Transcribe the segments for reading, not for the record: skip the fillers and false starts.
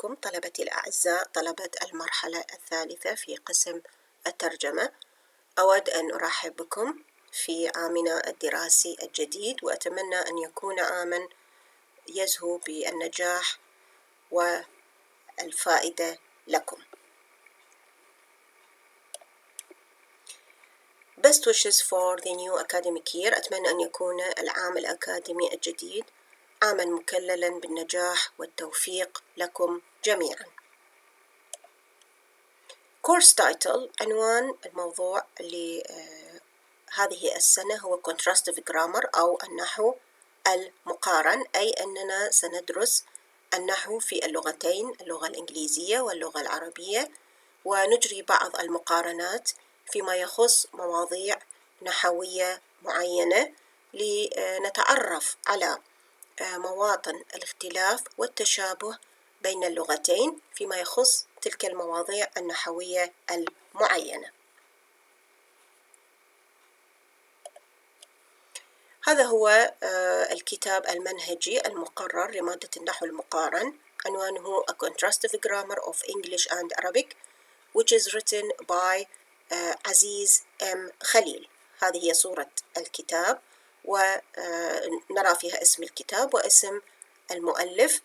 بكم طلبتي الأعزاء طلبة المرحلة الثالثة في قسم الترجمة. أود أن أرحب بكم في عامنا الدراسي الجديد، وأتمنى أن يكون عاماً يزهو بالنجاح والفائدة لكم. Best wishes for the new academic year. أتمنى أن يكون العام الأكاديمي الجديد عاماً مكللاً بالنجاح والتوفيق لكم جميعاً. Course title، عنوان الموضوع لهذه السنة هو Contrastive Grammar أو النحو المقارن، أي أننا سندرس النحو في اللغتين، اللغة الإنجليزية واللغة العربية، ونجري بعض المقارنات فيما يخص مواضيع نحوية معينة لنتعرف على مواطن الاختلاف والتشابه بين اللغتين فيما يخص تلك المواضيع النحوية المعينة. هذا هو الكتاب المنهجي المقرر لمادة النحو المقارن، عنوانه A Contrastive Grammar of English and Arabic, which is written by عزيز M. خليل. هذه هي صورة الكتاب، ونرى فيها اسم الكتاب واسم المؤلف،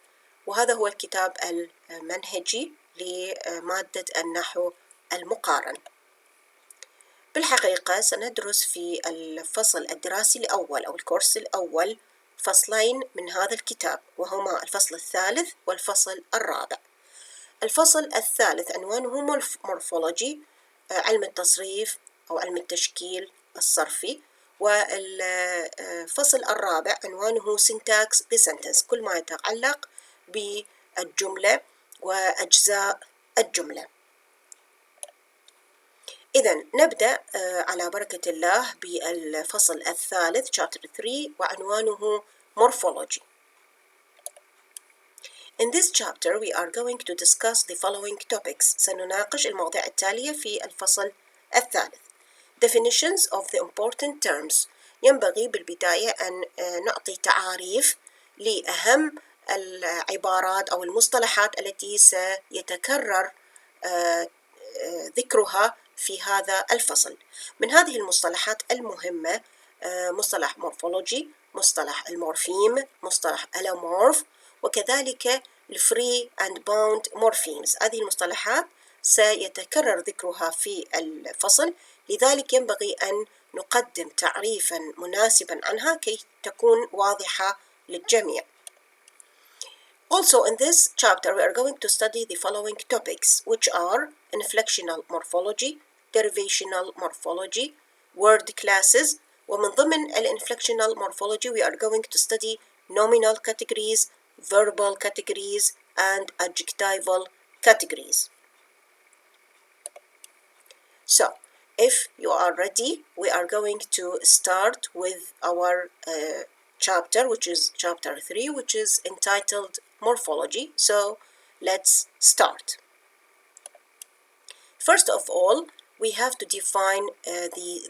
وهذا هو الكتاب المنهجي لمادة النحو المقارن. بالحقيقة سندرس في الفصل الدراسي الأول أو الكورس الأول فصلين من هذا الكتاب، وهما الفصل الثالث والفصل الرابع. الفصل الثالث عنوانه Morphology، علم التصريف أو علم التشكيل الصرفي، والفصل الرابع عنوانه Syntax بسنتنس، كل ما يتعلق بالجملة وأجزاء الجملة. إذن نبدأ على بركة الله بالفصل الثالث Chapter 3 وعنوانه Morphology. In this chapter we are going to discuss the following topics. سنناقش المواضيع التالية في الفصل الثالث. Definitions of the important terms. ينبغي بالبداية أن نعطي تعاريف لأهم العبارات أو المصطلحات التي سيتكرر ذكرها في هذا الفصل. من هذه المصطلحات المهمة مصطلح morphology، مصطلح المورفيم، مصطلح allomorph، وكذلك الفري and bound morphemes. هذه المصطلحات سيتكرر ذكرها في الفصل، لذلك ينبغي أن نقدم تعريفا مناسبا عنها كي تكون واضحة للجميع. Also in this chapter we are going to study the following topics, which are inflectional morphology, derivational morphology, word classes. ومن ضمن inflectional morphology we are going to study nominal categories, verbal categories, and adjectival categories. So, if you are ready, we are going to start with our chapter, which is chapter 3, which is entitled Morphology. So, let's start. First of all, we have to define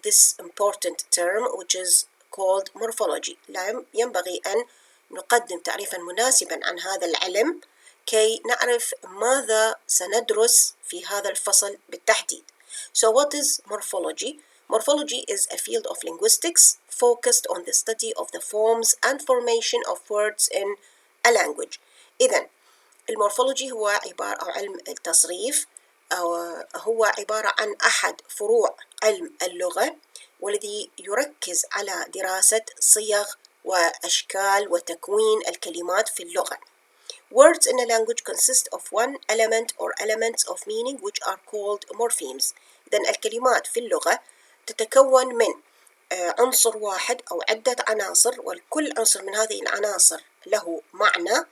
this important term, which is called morphology. ينبغي أن نقدم تعريفا مناسبا عن هذا العلم كي نعرف ماذا سندرس في هذا الفصل بالتحديد. So what is morphology? Morphology is a field of linguistics focused on the study of the forms and formation of words in a language. إذن المورفولوجي هو عبارة عن علم التصريف، أو هو عبارة عن أحد فروع علم اللغة، والذي يركز على دراسة صيغ وأشكال وتكوين الكلمات في اللغة. Words in a language consist of one element or elements of meaning which are called morphemes. إذن الكلمات في اللغة تتكون من عنصر واحد أو عدة عناصر، وكل عنصر من هذه العناصر له معنى،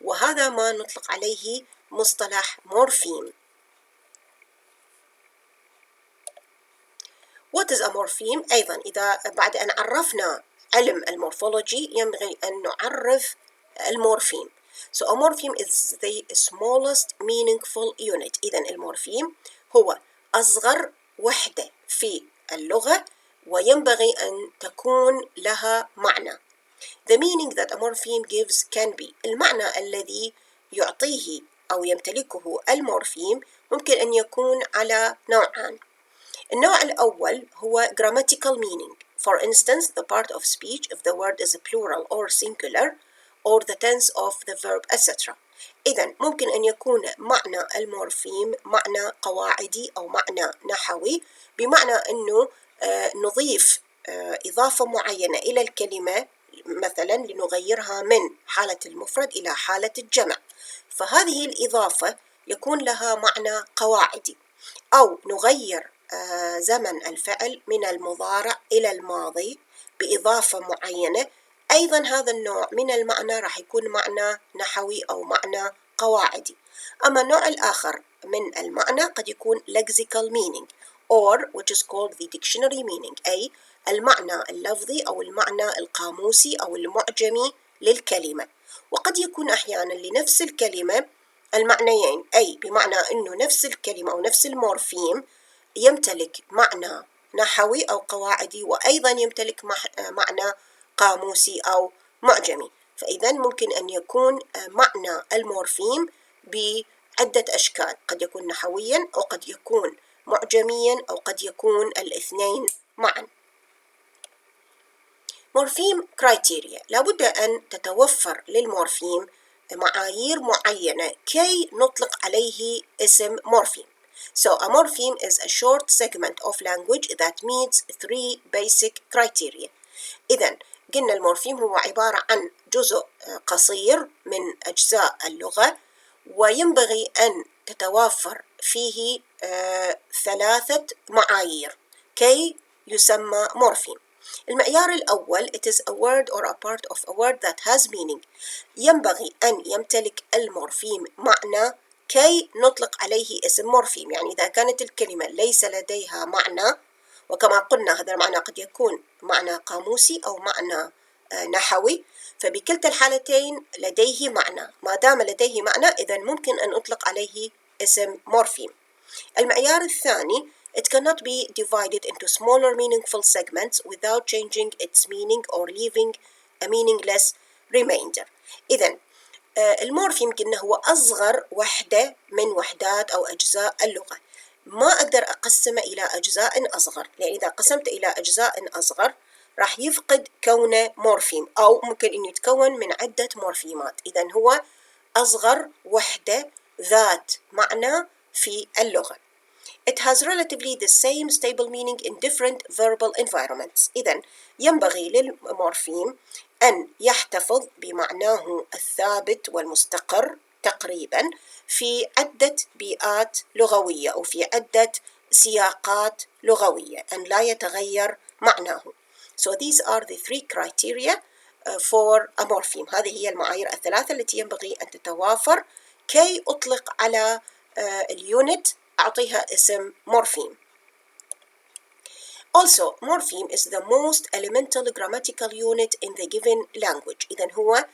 وهذا ما نطلق عليه مصطلح morpheme. What is a morpheme؟ أيضا إذا بعد أن عرفنا علم المورفولوجي ينبغي أن نعرف المورفيم. So a morpheme is the smallest meaningful unit. إذن المورفيم هو أصغر وحدة في اللغة وينبغي أن تكون لها معنى. The meaning that a morpheme gives can be، المعنى الذي يعطيه أو يمتلكه المورفيم ممكن أن يكون على نوعان. النوع الأول هو grammatical meaning. For instance, the part of speech if the word is plural or singular or the tense of the verb etc. إذن ممكن أن يكون معنى المورفيم معنى قواعدي أو معنى نحوي، بمعنى أنه نضيف إضافة معينة إلى الكلمة، مثلا لنغيرها من حالة المفرد إلى حالة الجمع، فهذه الإضافة يكون لها معنى قواعدي. أو نغير زمن الفعل من المضارع إلى الماضي بإضافة معينة، أيضا هذا النوع من المعنى راح يكون معنى نحوي أو معنى قواعدي. أما النوع الآخر من المعنى قد يكون lexical meaning or which is called the dictionary meaning، أي المعنى اللفظي أو المعنى القاموسي أو المعجمي للكلمة. وقد يكون أحيانا لنفس الكلمة المعنيين، أي بمعنى أنه نفس الكلمة أو نفس المورفيم يمتلك معنى نحوي أو قواعدي وأيضا يمتلك معنى قاموسي أو معجمي. فإذا ممكن أن يكون معنى المورفيم بعدة أشكال، قد يكون نحويا أو قد يكون معجميا أو قد يكون الاثنين معا. مورفيم كرايتيريا، لابد أن تتوفر للمورفيم معايير معينة كي نطلق عليه اسم مورفيم. So a morpheme is a short segment of language that meets 3 basic criteria. إذن قلنا المورفيم هو عبارة عن جزء قصير من أجزاء اللغة، وينبغي أن تتوافر فيه 3 معايير كي يسمى مورفيم. المعيار الأول it is a word or a part of a word that has meaning. ينبغي أن يمتلك المورفيم معنى كي نطلق عليه اسم مورفيم. يعني إذا كانت الكلمة ليس لديها معنى، وكما قلنا هذا المعنى قد يكون معنى قاموسي أو معنى نحوي، فبكلتا الحالتين لديه معنى. ما دام لديه معنى إذن ممكن أن أطلق عليه اسم مورفيم. المعيار الثاني it cannot be divided into smaller meaningful segments without changing its meaning or leaving a meaningless remainder. إذن المورفيم قلنا هو أصغر وحدة من وحدات أو أجزاء اللغة. ما أقدر أقسمه إلى أجزاء أصغر، لأن إذا قسمت إلى أجزاء أصغر راح يفقد كونه مورفيم، أو ممكن أن يتكون من عدة مورفيمات. إذن هو أصغر وحدة ذات معنى في اللغة. It has relatively the same stable meaning in different verbal environments. إذن ينبغي للمورفيم أن يحتفظ بمعناه الثابت والمستقر تقريبا في عدة بيئات لغوية أو في عدة سياقات لغوية، أن لا يتغير معناه. So these are the 3 criteria for a morpheme. هذه هي المعايير الثلاثة التي ينبغي أن تتوافر كي أطلق على اليونت أعطيها اسم morpheme. Also, morpheme is the most elemental grammatical unit in the given language. إذن هو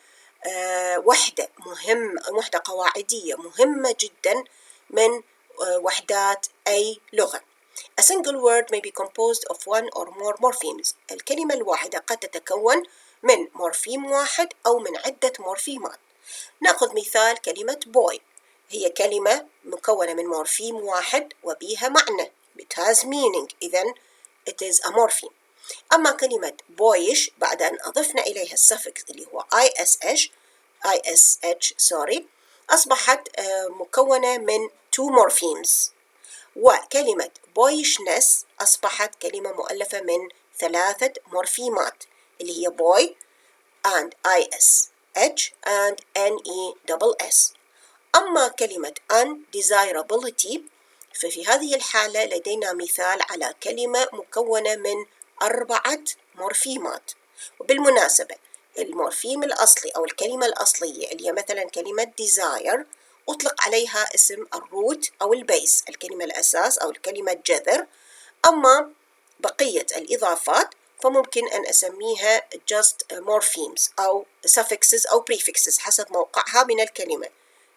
وحدة قواعدية مهمة جدا من وحدات أي لغة. A single word may be composed of one or more morphemes. الكلمة الواحدة قد تتكون من مورفيم واحد أو من عدة مورفيمات. نأخذ مثال كلمة boy، هي كلمة مكونة من مورفيم واحد وبيها معنى it has meaning، إذن it is a morpheme. أما كلمة boyish بعد أن أضفنا إليها السفكس اللي هو ish أصبحت مكونة من 2 morphemes. وكلمة boyishness أصبحت كلمة مؤلفة من 3 مورفيمات اللي هي boy and ish and nes. أما كلمة undesirability ففي هذه الحالة لدينا مثال على كلمة مكونة من 4 مورفيمات. وبالمناسبة المورفيم الأصلي أو الكلمة الأصلية اللي هي مثلا كلمة desire أطلق عليها اسم الروت أو البيس، الكلمة الأساس أو الكلمة الجذر. أما بقية الإضافات فممكن أن أسميها just morphemes أو suffixes أو prefixes حسب موقعها من الكلمة.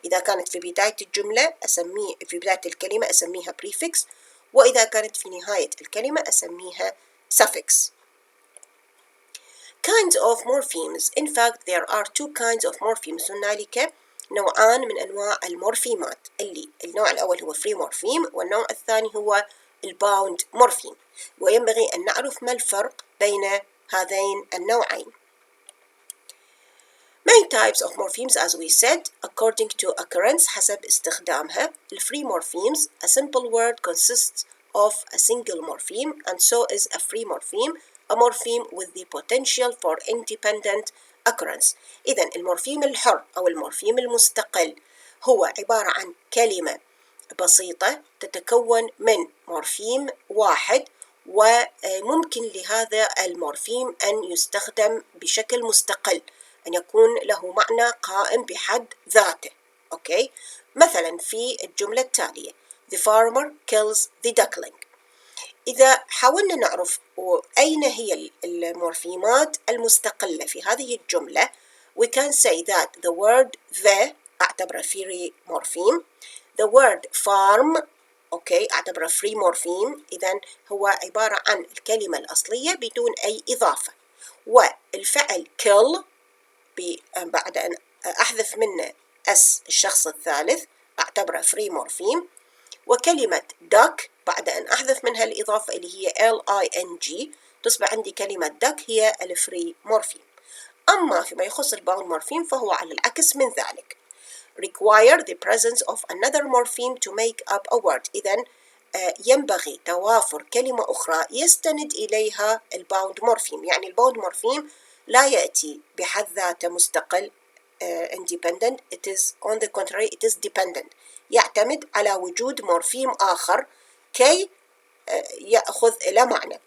إذا كانت في بداية الجملة في بداية الكلمة أسميها prefix، وإذا كانت في نهاية الكلمة أسميها suffix. Kinds of morphemes. In fact, there are 2 kinds of morphemes هنالك نوعان من أنواع المورفيمات، اللي النوع الأول هو free morpheme والنوع الثاني هو الباوند morpheme، وينبغي أن نعرف ما الفرق بين هذين النوعين. Many types of morphemes as we said according to occurrence حسب استخدامها. Free morphemes, a simple word consists of a single morpheme and so is a free morpheme, a morpheme with the potential for independent occurrence. إذن المورفيم الحر أو المورفيم المستقل هو عبارة عن كلمة بسيطة تتكون من مورفيم واحد، وممكن لهذا المورفيم أن يستخدم بشكل مستقل، أن يكون له معنى قائم بحد ذاته. أوكي؟ مثلا في الجملة التالية The farmer kills the duckling. إذا حاولنا نعرف أين هي المورفيمات المستقلة في هذه الجملة we can say that the word the أعتبره free morpheme, the word farm أوكي أعتبره free morpheme، إذن هو عبارة عن الكلمة الأصلية بدون أي إضافة، والفعل kill بعد أن أحذف منه اس الشخص الثالث أعتبره free morpheme، وكلمة duck بعد أن أحذف منها الإضافة اللي هي ling تصبح عندي كلمة duck هي الفري morpheme. أما فيما يخص الباوند morpheme فهو على العكس من ذلك require the presence of another morpheme to make up a word. إذن ينبغي توافر كلمة أخرى يستند إليها الباوند morpheme، يعني الباوند morpheme لا يأتي بحد ذاته مستقل independent، it is on the contrary it is dependent، يعتمد على وجود مورفيم آخر كي يأخذ إلى معنى.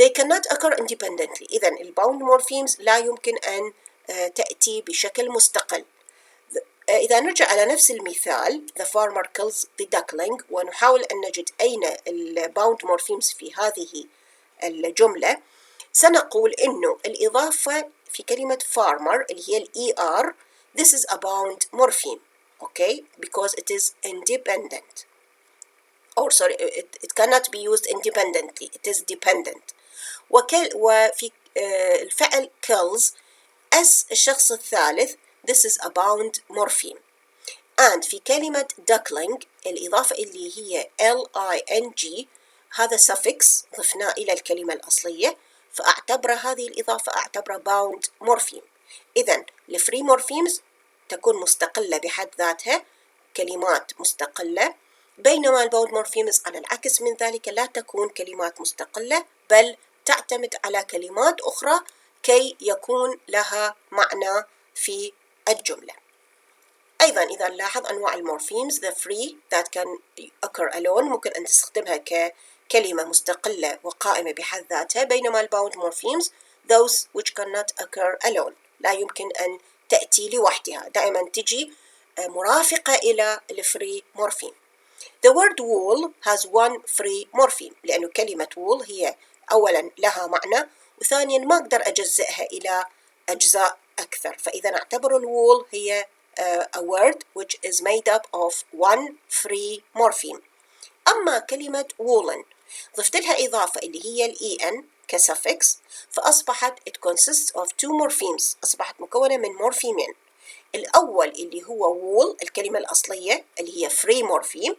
They cannot occur independently. إذن الباوند morphemes لا يمكن أن تأتي بشكل مستقل. إذا نرجع على نفس المثال the farmer kills the duckling ونحاول أن نجد أين الباوند morphemes في هذه الجملة، سنقول إنه الإضافة في كلمة farmer اللي هي ER this is a bound morpheme okay because it is independent or sorry it cannot be used independently it is dependent. وفي الفعل kills as الشخص الثالث this is a bound morpheme. and في كلمة duckling الإضافة اللي هي ling هذا suffix ضفناه إلى الكلمة الأصلية فأعتبر هذه الإضافة أعتبر bound morpheme. إذن الفري morphemes تكون مستقلة بحد ذاتها كلمات مستقلة، بينما الباوند morphemes على العكس من ذلك لا تكون كلمات مستقلة بل تعتمد على كلمات أخرى كي يكون لها معنى في الجملة. أيضا إذا نلاحظ أنواع المورفيمز the free that can occur alone ممكن أن تستخدمها ككلمة مستقلة وقائمة بحد ذاتها، بينما الباوند morphemes those which cannot occur alone لا يمكن أن تأتي لوحدها، دائما تجي مرافقة إلى الفري morpheme. The word wool has one free morpheme لأنه كلمة wool هي أولا لها معنى وثانيا ما أقدر أجزئها إلى أجزاء أكثر، فإذا أعتبر الwool هي a word which is made up of one free morpheme. أما كلمة woolen ضفت لها إضافة اللي هي en كsuffix فأصبحت it consists of two morphemes، أصبحت مكونة من مورفيمين. الأول اللي هو wool الكلمة الأصلية اللي هي free morpheme،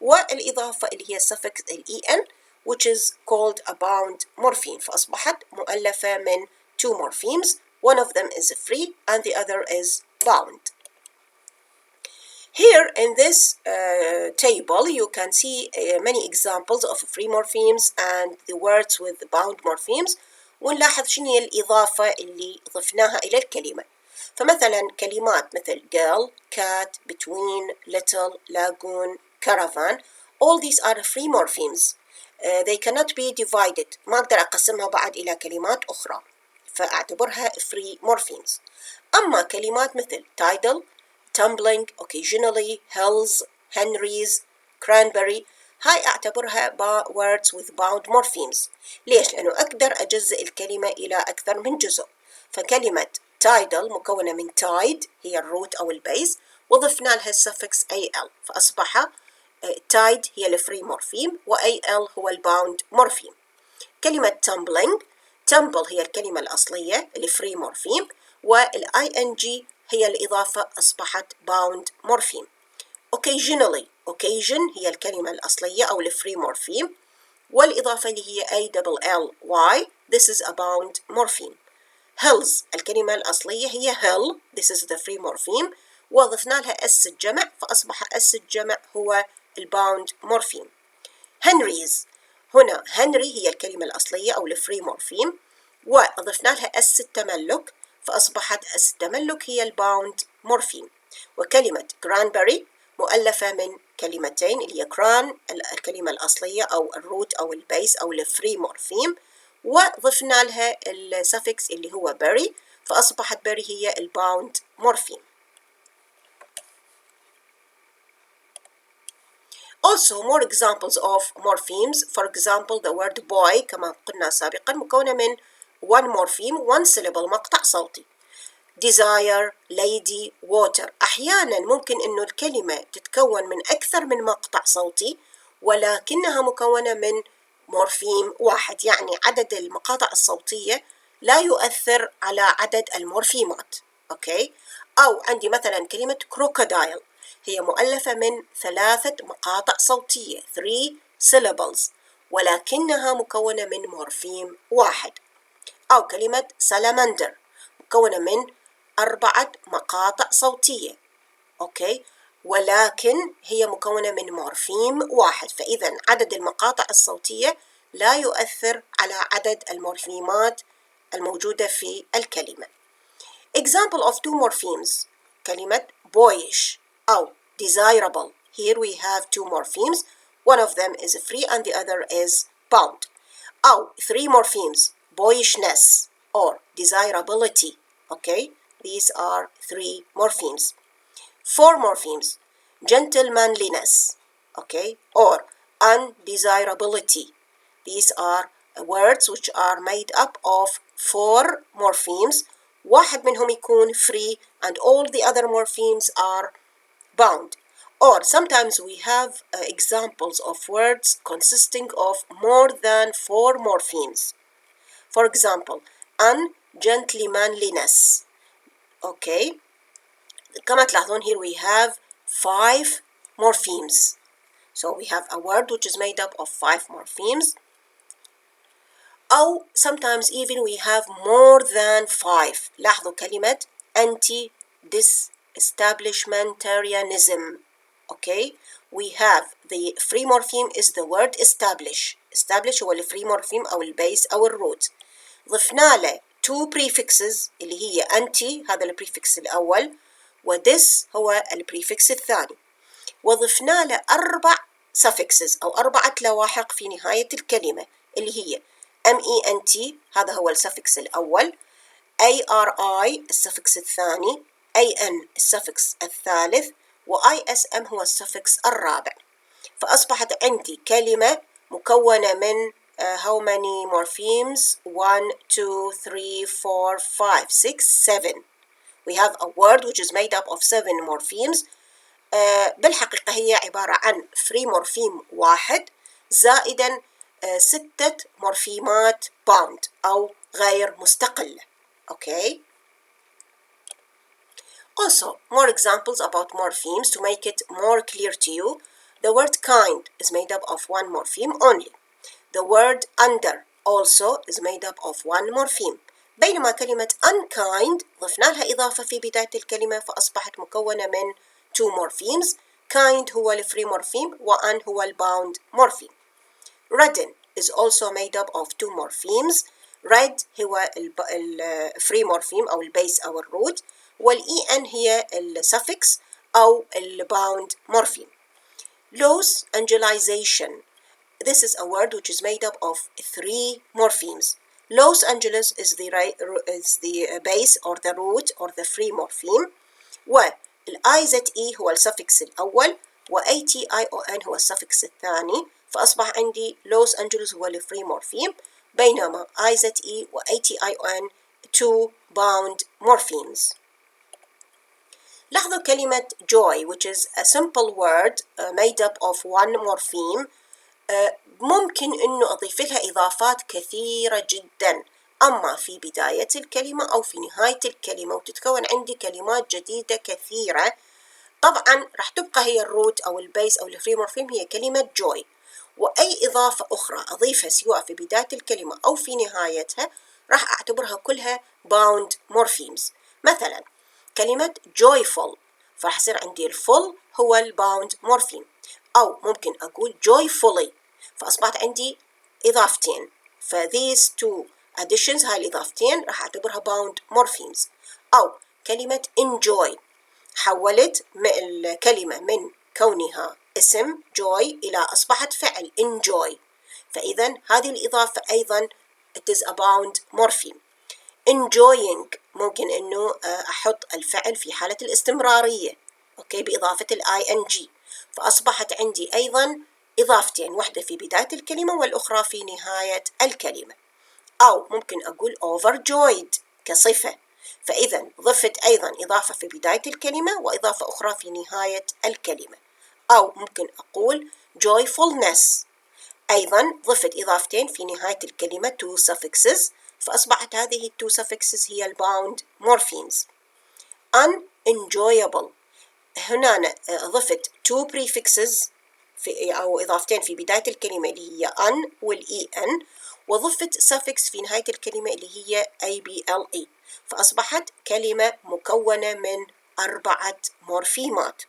والإضافة اللي هي suffix en which is called a bound morpheme، فأصبحت مؤلفة من two morphemes. One of them is free and the other is bound. Here in this table you can see many examples of free morphemes and the words with bound morphemes، ونلاحظ شنو هي الإضافة اللي ضفناها إلى الكلمة. فمثلا كلمات مثل girl, cat, between, little, lagoon, caravan all these are free morphemes. They cannot be divided، ما أقدر أقسمها بعد إلى كلمات أخرى فأعتبرها free morphemes. أما كلمات مثل tidal, tumbling, occasionally, hills, Henry's, cranberry هاي أعتبرها words with bound morphemes. ليش؟ لأنه أقدر أجزء الكلمة إلى أكثر من جزء، فكلمة tidal مكونة من tide هي الروت أو البيز وضفنا لها السفكس al فأصبح tide هي الفري morpheme و al هو الباوند morpheme. كلمة tumbling tumble هي الكلمة الأصلية الفري morpheme، والing هي الإضافة أصبحت bound morpheme. occasionally occasion هي الكلمة الأصلية أو الفري morpheme، والإضافة اللي هي ALLY this is a bound morpheme. hills الكلمة الأصلية هي hill this is the free morpheme، وضفنا لها اس الجمع فأصبح اس الجمع هو الباوند morpheme. Henry's هنا هنري هي الكلمة الأصلية أو الفري morpheme، وأضفنا لها اس التملك فأصبحت اس التملك هي الباوند morpheme. وكلمة cranberry مؤلفة من كلمتين اللي هي cran الكلمة الأصلية أو الروت أو البيس أو الفري morpheme، وضفنا لها السفكس اللي هو berry فأصبحت berry هي الباوند morpheme. Also more examples of morphemes. For example the word boy كما قلنا سابقا مكونة من one morpheme one syllable مقطع صوتي. desire lady water أحيانا ممكن إنه الكلمة تتكون من أكثر من مقطع صوتي ولكنها مكونة من مورفيم واحد، يعني عدد المقاطع الصوتية لا يؤثر على عدد المورفيمات. أوكي؟ أو عندي مثلا كلمة crocodile هي مؤلفة من 3 مقاطع صوتية 3 syllables ولكنها مكونة من مورفيم واحد. أو كلمة salamander مكونة من 4 مقاطع صوتية. أوكي؟ ولكن هي مكونة من مورفيم واحد، فإذا عدد المقاطع الصوتية لا يؤثر على عدد المورفيمات الموجودة في الكلمة. Example of 2 morphemes كلمة boyish أو desirable. Here we have 2 morphemes. One of them is free and the other is bound. أو 3 morphemes boyishness or desirability. Okay, these are 3 morphemes. 4 morphemes gentlemanliness, okay, or undesirability. These are words which are made up of 4 morphemes. واحد منهم يكون free and all the other morphemes are bound. Or sometimes we have examples of words consisting of more than 4 morphemes. For example, ungentlemanliness. Okay, كما تلاحظون here we have 5 morphemes. So we have a word which is made up of 5 morphemes. أو sometimes even we have more than 5. لاحظوا كلمة anti-disestablishmentarianism. Okay, we have the free morpheme is the word establish. establish هو الفري morpheme أو البيس أو الروت. ضفنا له 2 prefixes اللي هي anti هذا البريفكس الأول ودس هو البريفكس الثاني، وضفنا له 4 suffixes أو 4 لواحق في نهاية الكلمة اللي هي ment هذا هو السفكس الأول، ari السفكس الثاني، an السفكس الثالث، وism هو السفكس الرابع. فأصبحت عندي كلمة مكونة من how many morphemes 1 2 3 4 5 6 7. We have a word which is made up of 7 morphemes. بالحقيقة هي عبارة عن free morpheme واحد زائدا 6 مورفيمات bound أو غير مستقلة. Okay. Also, more examples about morphemes to make it more clear to you. The word kind is made up of 1 morpheme only. The word under also is made up of 1 morpheme. بينما كلمة unkind ضفنا لها إضافة في بداية الكلمة فأصبحت مكونة من 2 morphemes. kind هو الفري morpheme وan هو الbound morpheme. redden is also made up of 2 morphemes. red هو الفري morpheme أو البيس أو الروت، والen هي السفكس أو الbound morpheme. Los Angelization. This is a word which is made up of 3 morphemes. Los Angeles is the base or the root or the free morpheme. والIZE هو السفكس الأول وATION هو السفكس الثاني، فأصبح عندي Los Angeles هو الفري morpheme بينما IZE وATION 2 bound morphemes. لاحظوا كلمة joy which is a simple word made up of 1 morpheme. ممكن إنه أضيف لها إضافات كثيرة جدا أما في بداية الكلمة أو في نهاية الكلمة، وتتكون عندي كلمات جديدة كثيرة. طبعا راح تبقى هي الروت أو البيس أو الفري مورفيم هي كلمة joy، وأي إضافة أخرى أضيفها سواء في بداية الكلمة أو في نهايتها راح أعتبرها كلها bound morphemes. مثلا كلمة joyful، فراح يصير عندي الفول هو الباوند مورفيم، أو ممكن أقول joyfully فأصبحت عندي إضافتين، فthese two additions هاي الإضافتين راح أعتبرها bound morphemes. أو كلمة enjoy، حولت الكلمة من كونها اسم joy إلى أصبحت فعل enjoy، فإذا هذه الإضافة أيضا it is a bound morpheme. enjoying ممكن إنه أحط الفعل في حالة الاستمرارية، أوكي، بإضافة ing، فأصبحت عندي أيضا إضافتين، واحدة في بداية الكلمة والأخرى في نهاية الكلمة. أو ممكن أقول overjoyed كصفة، فإذا ضفت أيضا إضافة في بداية الكلمة وإضافة أخرى في نهاية الكلمة. أو ممكن أقول joyfulness، أيضا ضفت إضافتين في نهاية الكلمة two suffixes، فأصبحت هذه two suffixes هي الباوند morphemes. unenjoyable، هنا أنا ضفت two prefixes أو إضافتين في بداية الكلمة اللي هي un والen، وضفت suffix في نهاية الكلمة اللي هي able، فأصبحت كلمة مكونة من 4 مورفيمات.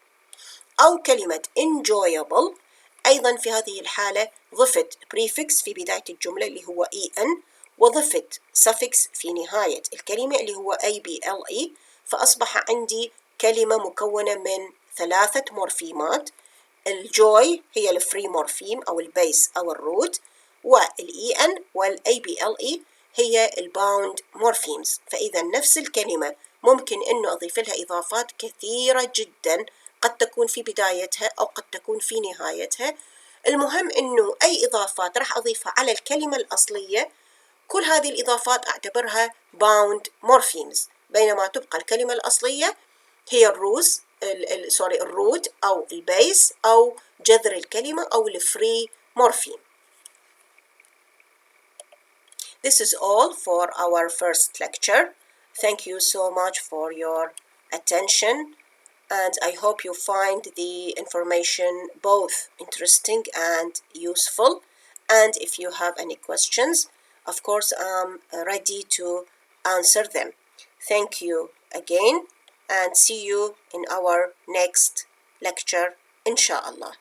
أو كلمة enjoyable أيضا في هذه الحالة ضفت prefix في بداية الجملة اللي هو en، وضفت suffix في نهاية الكلمة اللي هو able، فأصبح عندي كلمة مكونة من 3 مورفيمات. الجوي هي الفري مورفيم أو البيس أو الروت، والen والable هي الباوند مورفيمز. فإذا نفس الكلمة ممكن إنه أضيف لها إضافات كثيرة جدا، قد تكون في بدايتها أو قد تكون في نهايتها. المهم إنه أي إضافات راح أضيفها على الكلمة الأصلية كل هذه الإضافات أعتبرها bound morphemes، بينما تبقى الكلمة الأصلية هي الروت أو البيس أو جذر الكلمة أو الفري morpheme. This is all for our first lecture. Thank you so much for your attention, and I hope you find the information both interesting and useful. And if you have any questions, of course, I'm ready to answer them. Thank you again, and see you in our next lecture, inshallah.